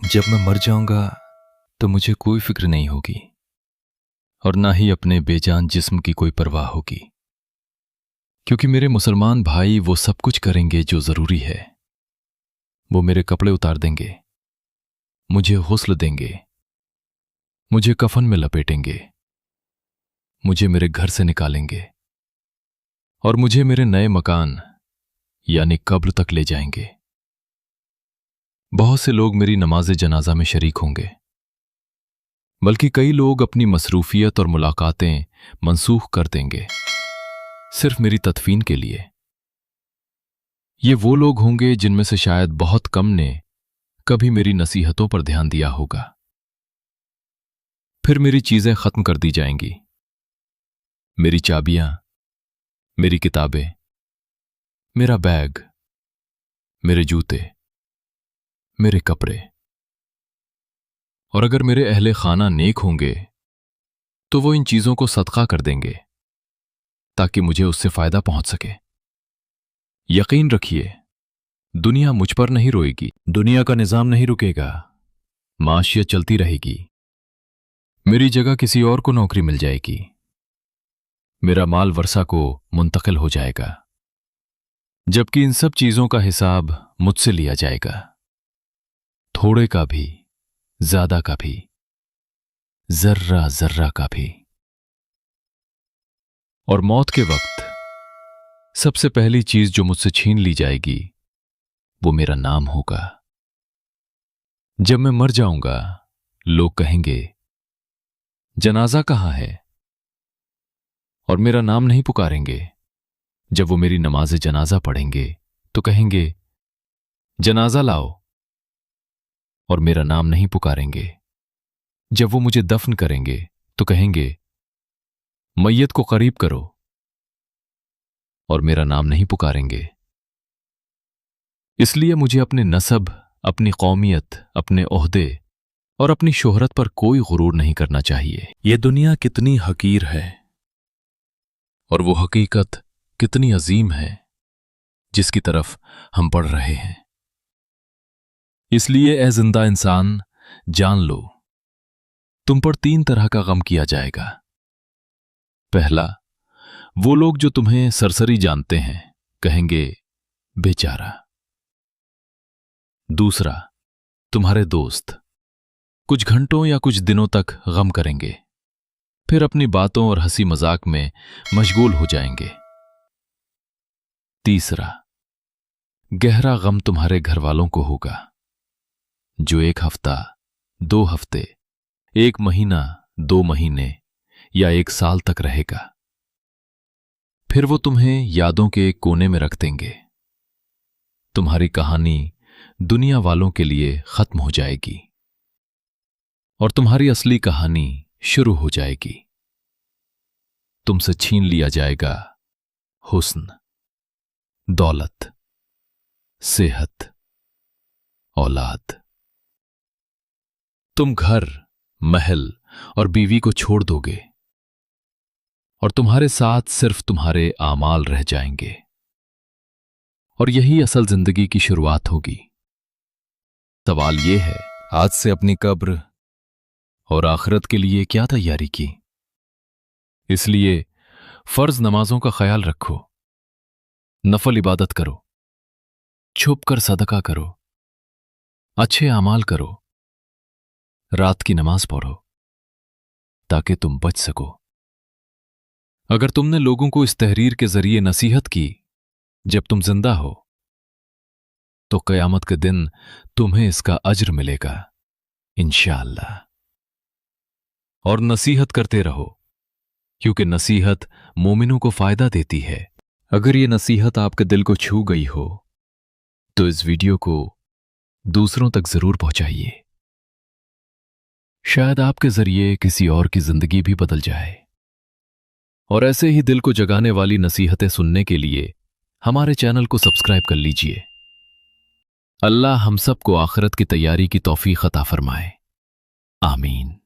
जब मैं मर जाऊंगा तो मुझे कोई फिक्र नहीं होगी और ना ही अपने बेजान जिस्म की कोई परवाह होगी, क्योंकि मेरे मुसलमान भाई वो सब कुछ करेंगे जो जरूरी है। वो मेरे कपड़े उतार देंगे, मुझे गुस्ल देंगे, मुझे कफन में लपेटेंगे, मुझे मेरे घर से निकालेंगे और मुझे मेरे नए मकान यानी कब्र तक ले जाएंगे। बहुत से लोग मेरी नमाज जनाजा में शरीक होंगे, बल्कि कई लोग अपनी मसरूफियत और मुलाकातें मनसूख कर देंगे सिर्फ मेरी तदफीन के लिए। ये वो लोग होंगे जिनमें से शायद बहुत कम ने कभी मेरी नसीहतों पर ध्यान दिया होगा। फिर मेरी चीजें खत्म कर दी जाएंगी, मेरी चाबियां, मेरी किताबें, मेरा बैग, मेरे जूते, मेरे कपड़े। और अगर मेरे अहले खाना नेक होंगे तो वो इन चीजों को सदका कर देंगे ताकि मुझे उससे फायदा पहुंच सके। यकीन रखिए, दुनिया मुझ पर नहीं रोएगी, दुनिया का निजाम नहीं रुकेगा, माशियत चलती रहेगी। मेरी जगह किसी और को नौकरी मिल जाएगी, मेरा माल वर्सा को मुंतकिल हो जाएगा, जबकि इन सब चीजों का हिसाब मुझसे लिया जाएगा, थोड़े का भी, ज्यादा का भी, जर्रा जर्रा का भी। और मौत के वक्त सबसे पहली चीज जो मुझसे छीन ली जाएगी वो मेरा नाम होगा। जब मैं मर जाऊंगा लोग कहेंगे जनाजा कहां है, और मेरा नाम नहीं पुकारेंगे। जब वो मेरी नमाज जनाजा पढ़ेंगे तो कहेंगे जनाजा लाओ, और मेरा नाम नहीं पुकारेंगे। जब वो मुझे दफन करेंगे तो कहेंगे मैयत को करीब करो, और मेरा नाम नहीं पुकारेंगे। इसलिए मुझे अपने नसब, अपनी कौमियत, अपने ओहदे और अपनी शोहरत पर कोई गुरूर नहीं करना चाहिए। ये दुनिया कितनी हकीर है और वो हकीकत कितनी अजीम है जिसकी तरफ हम बढ़ रहे हैं। इसलिए ए जिंदा इंसान, जान लो तुम पर 3 तरह का गम किया जाएगा। पहला, वो लोग जो तुम्हें सरसरी जानते हैं कहेंगे बेचारा। दूसरा, तुम्हारे दोस्त कुछ घंटों या कुछ दिनों तक गम करेंगे, फिर अपनी बातों और हंसी मजाक में मशगूल हो जाएंगे। तीसरा, गहरा गम तुम्हारे घर वालों को होगा, जो 1 हफ्ता, 2 हफ्ते, 1 महीना, 2 महीने या 1 साल तक रहेगा। फिर वो तुम्हें यादों के एक कोने में रख देंगे। तुम्हारी कहानी दुनिया वालों के लिए खत्म हो जाएगी और तुम्हारी असली कहानी शुरू हो जाएगी। तुमसे छीन लिया जाएगा हुस्न, दौलत, सेहत, औलाद। तुम घर, महल और बीवी को छोड़ दोगे और तुम्हारे साथ सिर्फ तुम्हारे आमाल रह जाएंगे। और यही असल जिंदगी की शुरुआत होगी। सवाल यह है, आज से अपनी कब्र और आखिरत के लिए क्या तैयारी की? इसलिए फर्ज नमाजों का ख्याल रखो, नफल इबादत करो, छुप कर सदका करो, अच्छे आमाल करो, रात की नमाज पढ़ो ताकि तुम बच सको। अगर तुमने लोगों को इस तहरीर के जरिए नसीहत की जब तुम जिंदा हो तो क़यामत के दिन तुम्हें इसका अज्र मिलेगा इंशाअल्लाह। और नसीहत करते रहो, क्योंकि नसीहत मोमिनों को फायदा देती है। अगर ये नसीहत आपके दिल को छू गई हो तो इस वीडियो को दूसरों तक जरूर पहुंचाइए। शायद आपके जरिए किसी और की जिंदगी भी बदल जाए। और ऐसे ही दिल को जगाने वाली नसीहतें सुनने के लिए हमारे चैनल को सब्सक्राइब कर लीजिए। अल्लाह हम सबको आखिरत की तैयारी की तौफीक अता फरमाए। आमीन।